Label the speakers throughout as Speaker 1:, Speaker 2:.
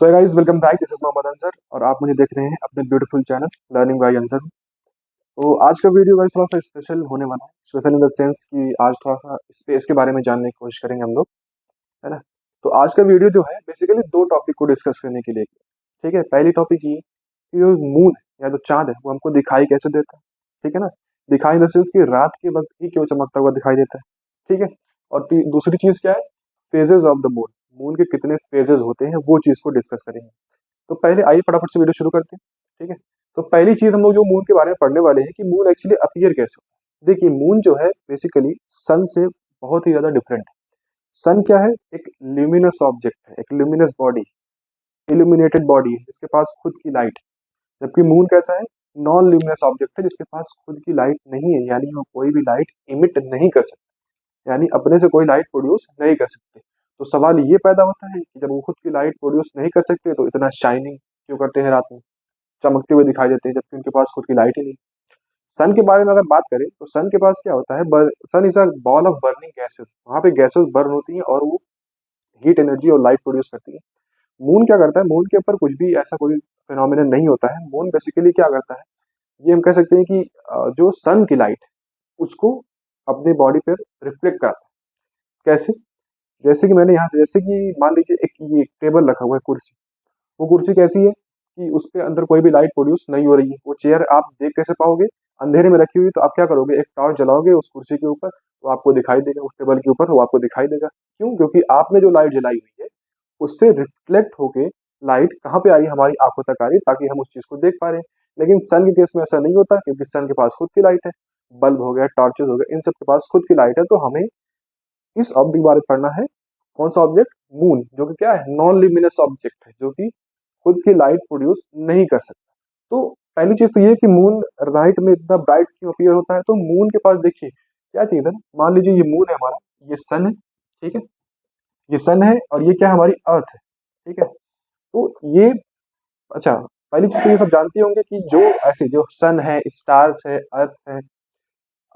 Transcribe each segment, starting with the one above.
Speaker 1: So guys welcome back. This is Mohammad Ansar और आप मुझे देख रहे हैं अपने beautiful channel learning by Ansar. तो आज का वीडियो गाइस थोड़ा सा स्पेशल होने वाला है। स्पेशल इन द सेंस कि आज थोड़ा सा स्पेस के बारे में जानने की कोशिश करेंगे हम लोग, है ना। तो आज का वीडियो जो है बेसिकली दो टॉपिक को डिस्कस करने के लिए, ठीक है। पहली टॉपिक ये कि जो मून या जो चांद है वो हमको दिखाई कैसे देता है, ठीक है ना। दिखाई इन द सेंस कि रात के वक्त ही क्यों चमकता हुआ दिखाई देता है, ठीक है। और दूसरी चीज क्या है, phases of the moon, moon के कितने फेजेस होते हैं वो चीज को डिस्कस करेंगे। तो पहले आइए फटाफट से वीडियो शुरू करते हैं, ठीक है। तो पहली चीज हम लोग जो मून के बारे में पढ़ने वाले हैं कि मून एक्चुअली अपीयर कैसे होता है। देखिए मून जो है बेसिकली सन से बहुत ही ज्यादा डिफरेंट है। सन क्या है, एक ल्यूमिनस ऑब्जेक्ट है, एक ल्यूमिनस बॉडी, इल्यूमिनेटेड बॉडी है जिसके पास खुद की लाइट है। जबकि मून कैसा है, नॉन ल्यूमिनस ऑब्जेक्ट है जिसके पास खुद की लाइट नहीं है, यानी वो कोई भी लाइट इमिट नहीं कर सकते, यानी अपने से कोई लाइट प्रोड्यूस नहीं कर सकते। तो सवाल ये पैदा होता है कि जब वो खुद की लाइट प्रोड्यूस नहीं कर सकते तो इतना शाइनिंग क्यों करते हैं, रात में चमकते हुए दिखाई देते हैं जबकि उनके पास खुद की लाइट ही नहीं। सन के बारे में अगर बात करें तो सन के पास क्या होता है, sun is a ball of burning gases, वहां पे गैसेस बर्न होती हैं और वो हीट एनर्जी और लाइट प्रोड्यूस करती है। मून क्या करता है, मून के ऊपर कुछ भी ऐसा कोई फिनोमिनन नहीं होता है। मून बेसिकली क्या करता है, ये हम कह सकते हैं कि जो सन की लाइट उसको अपने बॉडी पर रिफ्लेक्ट कराता है। कैसे, जैसे कि मैंने यहाँ से, जैसे कि मान लीजिए एक ये टेबल रखा हुआ है, कुर्सी, वो कुर्सी कैसी है कि उस पे अंदर कोई भी लाइट प्रोड्यूस नहीं हो रही है। वो चेयर आप देख कैसे पाओगे, अंधेरे में रखी हुई, तो आप क्या करोगे, एक टॉर्च जलाओगे उस कुर्सी के ऊपर तो आपको दिखाई देगा, उस टेबल के ऊपर वो आपको दिखाई देगा। क्यों, क्योंकि आपने जो लाइट जलाई हुई है उससे रिफ्लेक्ट होके लाइट कहाँ पे आ रही है, हमारी आंखों तक आ रही है ताकि हम उस चीज को देख पा रहे हैं। लेकिन सन के केस में ऐसा नहीं होता क्योंकि सन के पास खुद की लाइट है, बल्ब हो गया, टॉर्चेस हो गए, इन सब के पास खुद की लाइट है। तो हमें इस ऑब्जेक्ट के बारे में पढ़ना है। कौन सा ऑब्जेक्ट, मून, जो कि क्या है, नॉन ल्यूमिनस ऑब्जेक्ट है, जो कि खुद की लाइट प्रोड्यूस नहीं कर सकता। तो पहली चीज तो ये है कि मून नाइट में इतना ब्राइट क्यों अपीयर होता है। तो मून के पास देखिए क्या चीज है ना, मान लीजिए ये मून है हमारा, ये सन है, ठीक है, ये सन है और ये क्या है, हमारी अर्थ है, ठीक है। तो ये, अच्छा, पहली चीज तो ये सब जानते होंगे कि जो ऐसे जो सन है, स्टार्स है, अर्थ है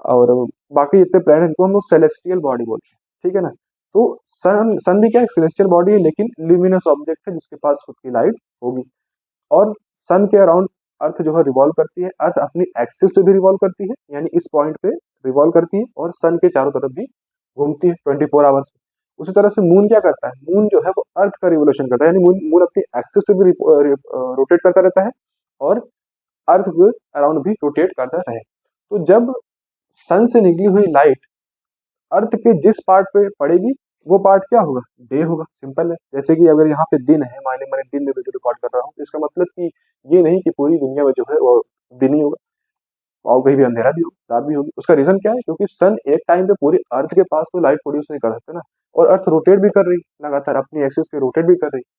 Speaker 1: और बाकी जितने प्लैनेट को हम लोग सेलेस्टियल बॉडी बोलते हैं, ठीक है ना। तो सन सन भी क्या है, सेलेस्टियल बॉडी है लेकिन ल्यूमिनस ऑब्जेक्ट है जिसके पास खुद की लाइट होगी। और सन के अराउंड अर्थ जो है रिवॉल्व करती है। अर्थ अपनी एक्सिस पे भी रिवॉल्व करती है, यानी इस पॉइंट पे रिवॉल्व करती है और सन के चारों तरफ भी घूमती है 24 आवर्स में। उसी तरह से मून क्या करता है, मून जो है वो अर्थ का रिवोल्यूशन करता है, यानी मून मून अपनी एक्सिस पे भी रोटेट करता रहता है और अर्थ के अराउंड भी रोटेट करता रहे। तो जब सन से निकली हुई लाइट अर्थ के जिस पार्ट पे पड़ेगी वो पार्ट क्या होगा, डे होगा। सिंपल है। जैसे कि अगर यहाँ पे दिन है, माने मैंने दिन में वीडियो रिकॉर्ड कर रहा हूँ, तो इसका मतलब कि ये नहीं कि पूरी दुनिया में जो है वो दिन ही होगा और कहीं भी अंधेरा भी होगा, रात भी होगी। उसका रीजन क्या है, क्योंकि सन एक टाइम पे पूरे अर्थ के पास तो लाइट प्रोड्यूस नहीं कर सकते ना, और अर्थ रोटेट भी कर रही है लगातार, अपनी एक्सिस पे रोटेट भी कर रही है।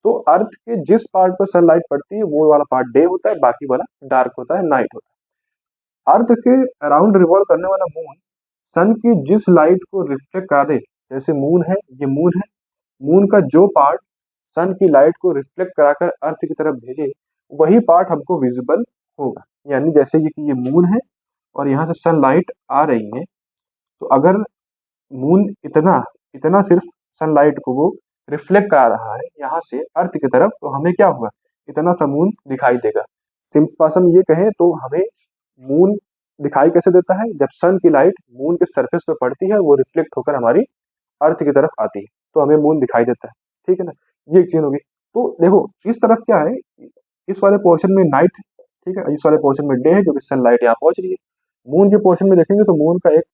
Speaker 1: तो अर्थ के जिस पार्ट पर सनलाइट पड़ती है वो वाला पार्ट डे होता है, बाकी वाला डार्क होता है, नाइट होता है। अर्थ के अराउंड रिवॉल्व करने वाला मून सन की जिस लाइट को रिफ्लेक्ट करा दे, जैसे मून है, ये मून है, मून का जो पार्ट सन की लाइट को रिफ्लेक्ट कराकर अर्थ की तरफ भेजे वही पार्ट हमको विजिबल होगा। यानी जैसे कि ये मून है और यहाँ से सन लाइट आ रही है, तो अगर मून इतना इतना सिर्फ सनलाइट को वो रिफ्लेक्ट करा रहा है यहाँ से अर्थ की तरफ, तो हमें क्या होगा, इतना सा मून दिखाई देगा। सिंपल भाषा में ये कहें तो हमें मून दिखाई कैसे देता है, जब सन की लाइट मून के सरफेस पे पड़ती है वो रिफ्लेक्ट होकर हमारी अर्थ की तरफ आती है तो हमें मून दिखाई देता है, ठीक है ना। ये एक चीज होगी। तो देखो इस तरफ क्या है, इस वाले पोर्शन में नाइट है, ठीक है, इस वाले पोर्शन में डे है क्योंकि सनलाइट यहाँ पहुंच रही है। मून के पोर्शन में देखेंगे तो मून का एक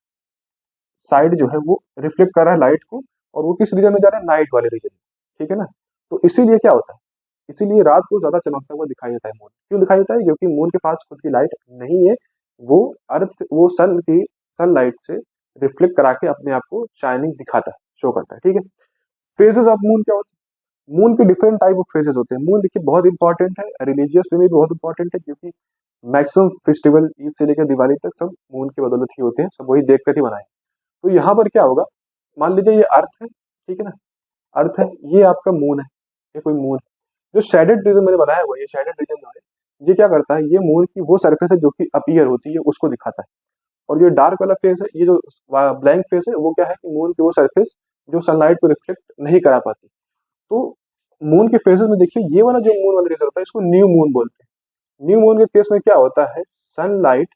Speaker 1: साइड जो है वो रिफ्लेक्ट कर रहा है लाइट को और वो किस रीजन में जा रहा है, नाइट वाले रीजन में, ठीक है ना। तो इसीलिए क्या होता है, इसीलिए रात को ज्यादा चमकता हुआ दिखाई देता है मून। क्यों दिखाई देता है, क्योंकि मून के पास खुद की लाइट नहीं है, वो अर्थ वो सन की सनलाइट से रिफ्लेक्ट करा के अपने आप को शाइनिंग दिखाता है, शो करता है, ठीक है। फेजेस ऑफ मून क्या होते हैं, मून के डिफरेंट टाइप ऑफ फेजेस होते हैं। मून देखिए बहुत इंपॉर्टेंट है, रिलीजियस वे में भी बहुत इंपॉर्टेंट है, क्योंकि मैक्सिमम फेस्टिवल ईद से लेकर दिवाली तक सब मून की बदौलत ही होते हैं, सब वही देख कर ही बनाए। तो यहाँ पर क्या होगा, मान लीजिए ये अर्थ है, ठीक है ना, अर्थ है, ये आपका मून है, ये कोई मून है। जो शेडेड रीजन मैंने बनाया हुआ है, ये शेडेड रीजन जो है ये क्या करता है, ये मून की वो सरफेस है जो कि अपीयर होती है उसको दिखाता है। और ये डार्क वाला फेस है, ये जो ब्लैंक फेस है, वो क्या है कि मून की वो सरफेस जो सनलाइट को रिफ्लेक्ट नहीं करा पाती। तो मून के फेजेस में देखिए ये वाला जो मून वाला रेज होता है इसको न्यू मून बोलते हैं। न्यू मून के केस में क्या होता है, सनलाइट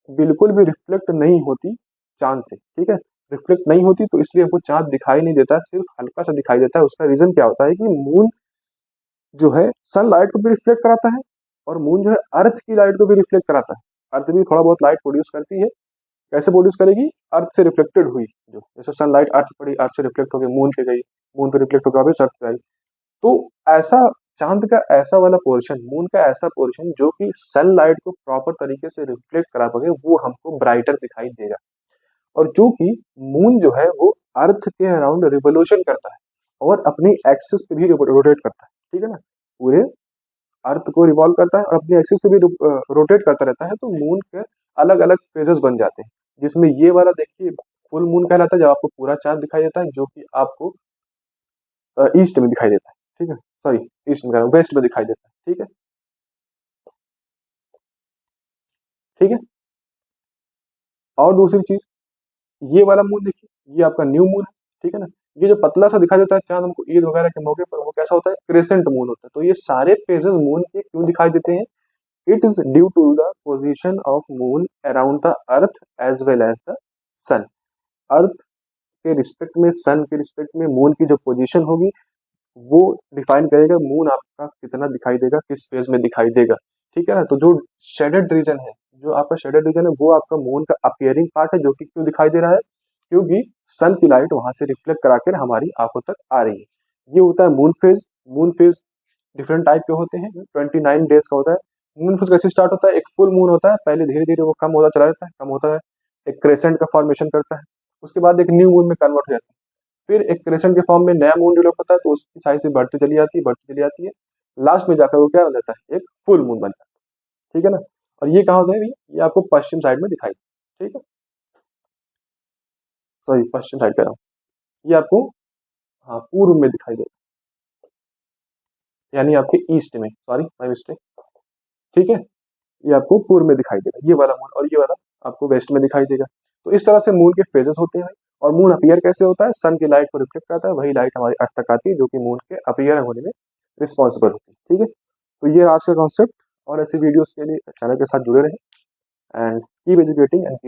Speaker 1: बिल्कुल भी रिफ्लेक्ट नहीं होती चांद से, ठीक है, रिफ्लेक्ट नहीं होती, तो इसलिए हमको चांद दिखाई नहीं देता, सिर्फ हल्का सा दिखाई देता है। उसका रीजन क्या होता है कि मून जो है सनलाइट को भी रिफ्लेक्ट कराता है, और मून जो है अर्थ की लाइट को भी रिफ्लेक्ट कराता है। अर्थ भी थोड़ा बहुत लाइट प्रोड्यूस करती है। कैसे प्रोड्यूस करेगी, अर्थ से रिफ्लेक्टेड हुई, जो जैसे सनलाइट अर्थ पड़ी, अर्थ से रिफ्लेक्ट होकर मून पे गई, मून पे रिफ्लेक्ट होकर वापस अर्थ पे आई। तो ऐसा चांद का ऐसा वाला पोर्शन, मून का ऐसा पोर्शन जो कि सनलाइट को प्रॉपर तरीके से रिफ्लेक्ट करा पाए, वो हमको ब्राइटर दिखाई देगा। और जो कि मून जो है वो अर्थ के अराउंड रिवोल्यूशन करता है और अपनी एक्सिस पे भी रोटेट करता है, ठीक है ना, पूरे अर्थ को रिवॉल्व करता है और अपनी एक्सिस पे भी रोटेट करता रहता है। तो मून के अलग अलग फेजेस बन जाते हैं, जिसमें ये वाला देखिए फुल मून कहलाता है, जब आपको पूरा चांद दिखाई देता है, जो कि आपको ईस्ट में दिखाई देता है, ठीक है, सॉरी ईस्ट में, वेस्ट में दिखाई देता है, ठीक है, ठीक है। और दूसरी चीज, ये वाला मून देखिए, ये आपका न्यू मून है, ठीक है ना। ये जो पतला सा दिखाई देता है चांद हमको ईद वगैरह के मौके पर, वो कैसा होता है, क्रेसेंट मून होता है। तो ये सारे फेजेस मून के क्यों दिखाई देते हैं, it is due to the position of moon around the earth as well as the sun. Earth के रिस्पेक्ट में, सन के रिस्पेक्ट में मून की जो पोजीशन होगी वो डिफाइन करेगा मून आपका कितना दिखाई देगा, किस फेज में दिखाई देगा, ठीक है ना। तो जो शेडेड रीजन है, जो आपका शेडेड रीजन है, वो आपका मून का अपियरिंग पार्ट है, जो कि क्यों दिखाई दे रहा है, क्योंकि सन की लाइट वहां से रिफ्लेक्ट कराकर हमारी आंखों तक आ रही है। ये होता है moon phase. Moon phase different type के होते हैं, 29 डेज का होता है। मून फेज कैसे स्टार्ट होता है, एक फुल मून होता है, पहले धीरे धीरे वो कम होता चला जाता है, कम होता है, एक क्रेसेंट का फॉर्मेशन करता है, उसके बाद एक न्यू मून में कन्वर्ट हो जाता है, फिर एक क्रेसेंट के फॉर्म में नया मून डेवलप होता है, तो उसकी साइज से बढ़ती चली जाती है, बढ़ती चली जाती है, लास्ट में जाकर वो क्या हो जाता है, एक फुल मून बन जाता है, ठीक है ना। और ये कहाँ होता है, ये आपको पश्चिम साइड में दिखाई, ठीक है, सॉरी पश्चिम साइड कह रहा हूँ, ये आपको, हाँ, पूर्व में दिखाई देगा, यानी आपके ईस्ट में, सॉरी माय मिस्टेक, ठीक है, ये आपको पूर्व में दिखाई देगा ये वाला मून, और ये वाला आपको वेस्ट में दिखाई देगा। तो इस तरह से मून के फेजेस होते हैं। और मून अपीयर कैसे होता है, सन की लाइट को रिफ्लेक्ट करता है, वही लाइट हमारी अर्थ तक आती है, जो कि मून के अपीयर होने में रिस्पॉन्सिबल होती है, ठीक है। तो ये आज का कॉन्सेप्ट, और ऐसी वीडियोस के लिए चैनल के साथ जुड़े रहें, and keep educating and keep